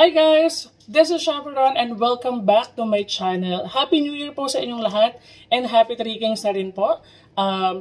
Hi guys! This is Chaperon and welcome back to my channel. Happy New Year po sa inyong lahat and Happy Three Kings na rin po.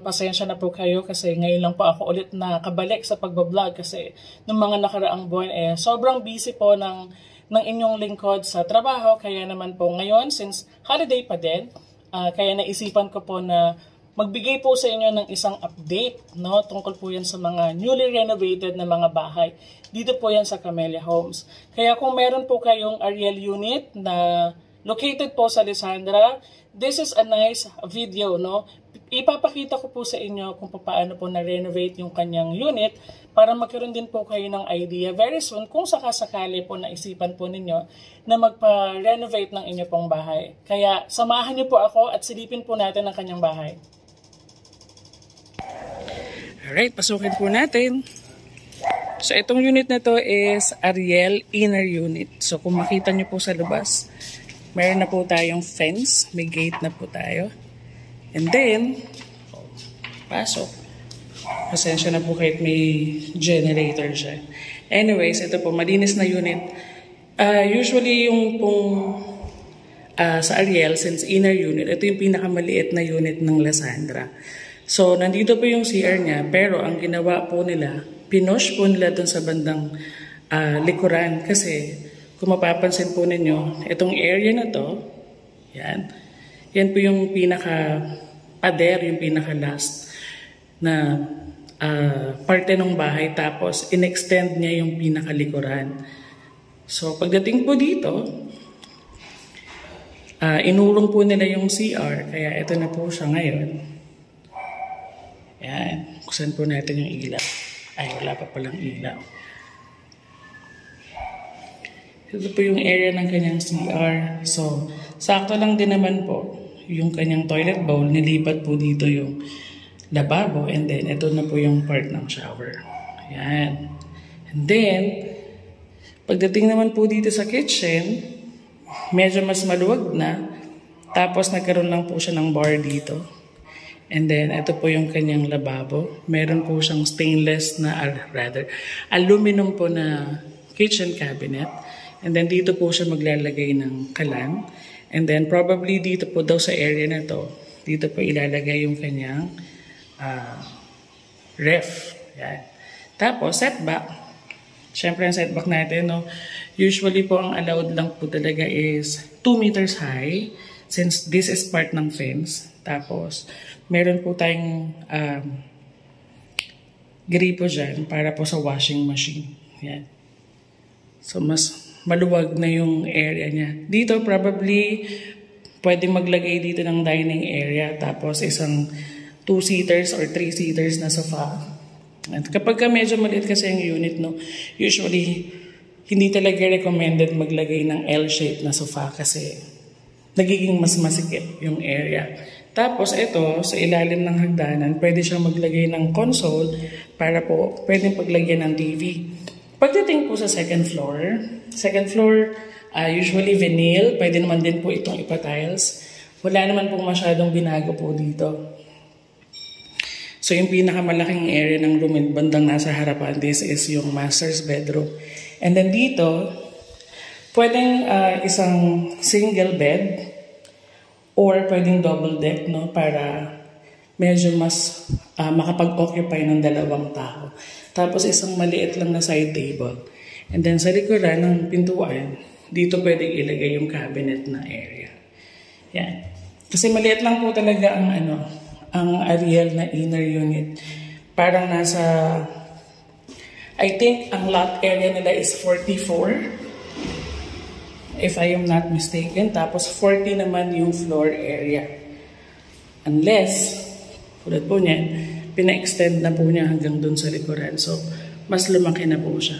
Pasensya na po kayo kasi ngayon lang po ako ulit nakabalik sa pagbablog kasi nung mga nakaraang buwan sobrang busy po ng inyong lingkod sa trabaho. Kaya naman po ngayon since holiday pa din, kaya naisipan ko po na magbigay po sa inyo ng isang update, no? Tungkol po yan sa mga newly renovated na mga bahay. Dito po yan sa Camellia Homes. Kaya kung meron po kayong Ariel unit na located po sa Lisandra, this is a nice video, no? Ipapakita ko po sa inyo kung paano po na-renovate yung kanyang unit para magkaroon din po kayo ng idea very soon kung sakasakali po naisipan po ninyo na magpa-renovate ng inyo pong bahay. Kaya samahan niyo po ako at silipin po natin ang kanyang bahay. Alright, pasukin po natin. So, itong unit na to is Ariel Inner Unit. So, kung makita nyo po sa labas, meron na po tayong fence. May gate na po tayo. And then, pasok. Pasensya na po kahit may generator siya. Anyways, ito po, malinis na unit. Usually, yung pong sa Ariel, since inner unit, ito yung pinakamaliit na unit ng Lisandra. So, nandito po yung CR niya, pero ang ginawa po nila, pinush po nila dun sa bandang likuran. Kasi, kung mapapansin po ninyo, itong area na to, yan po yung pinaka-pader, yung pinaka-last na parte ng bahay. Tapos, in-extend niya yung pinaka-likuran. So, pagdating po dito, inurong po nila yung CR, kaya ito na po siya ngayon. Yan. Buksan po natin yung ilaw. Ay, wala pa palang ilaw. Ito po yung area ng kanyang CR. So, sakto lang din naman po yung kanyang toilet bowl. Nilipat po dito yung lababo. And then, ito na po yung part ng shower. Yan. And then, pagdating naman po dito sa kitchen, medyo mas maluwag na. Tapos, nagkaroon lang po siya ng bar dito. And then, ito po yung kanyang lababo. Meron po siyang stainless na, aluminum po na kitchen cabinet. And then, dito po siya maglalagay ng kalan. And then, probably dito po daw sa area na to, dito po ilalagay yung kanyang ref. Yan. Tapos, setback. Siyempre, ang setback natin, no? Usually po, ang allowed lang po talaga is 2 meters high. Since this is part ng fence. Tapos, meron po tayong gripo dyan para po sa washing machine. Yan. So, mas maluwag na yung area niya. Dito, probably, pwede maglagay dito ng dining area. Tapos, isang 2-seaters or 3-seaters na sofa. At kapag medyo maliit kasi ang unit, no, usually, hindi talaga recommended maglagay ng L-shape na sofa kasi nagiging mas masikip yung area. Tapos ito, sa ilalim ng hagdanan, pwede siyang maglagay ng console para po pwedeng paglagyan ng TV. Pagdating po sa second floor, usually vinyl, pwede naman din po itong ipa-tiles. Wala naman po masyadong binago po dito. So yung pinakamalaking area ng room bandang nasa harapan, this is yung master's bedroom. And then dito, pwedeng isang single bed or pwedeng double deck, no, para medyo mas makapag-occupy ng 2 tao. Tapos isang maliit lang na side table. And then sa likuran ng pintuan, dito pwedeng ilagay yung cabinet na area. Yan. Kasi maliit lang po talaga ang Ariel na inner unit. Parang nasa, I think ang lot area nila is 44. If I am not mistaken. Tapos 40 naman yung floor area. Unless, tulad po niyan, pina-extend na po niya hanggang dun sa likuran. So, mas lumaki na po siya.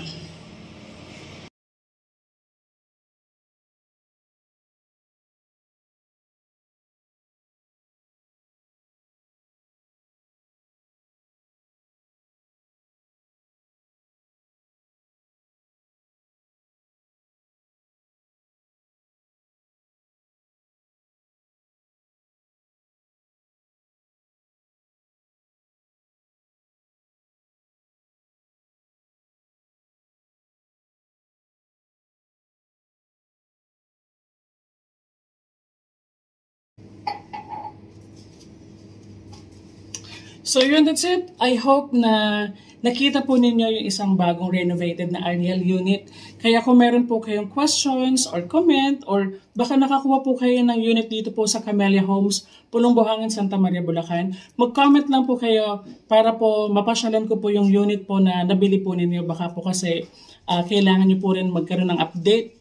So yun, that's it. I hope na nakita po ninyo yung isang bagong renovated na Ariel unit. Kaya kung meron po kayong questions or comment or baka nakakuha po kayo ng unit dito po sa Camellia Homes, Pulong Buhangin, Santa Maria, Bulacan, mag-comment lang po kayo para po mapasyalan ko po yung unit po na nabili po ninyo. Baka po kasi kailangan nyo po rin magkaroon ng update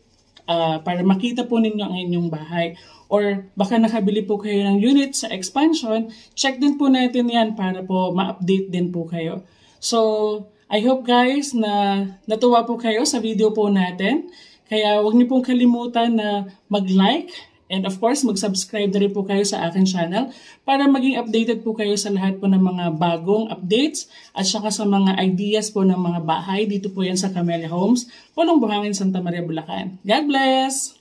para makita po ninyo ang inyong bahay. Or baka nakabili po kayo ng unit sa expansion, check din po natin yan para po ma-update din po kayo. So, I hope guys na natuwa po kayo sa video po natin. Kaya huwag niyo pong kalimutan na mag-like and of course mag-subscribe na rin po kayo sa aking channel para maging updated po kayo sa lahat po ng mga bagong updates at saka sa mga ideas po ng mga bahay. Dito po yan sa Camellia Homes, Pulong Buhangin, Santa Maria, Bulacan. God bless!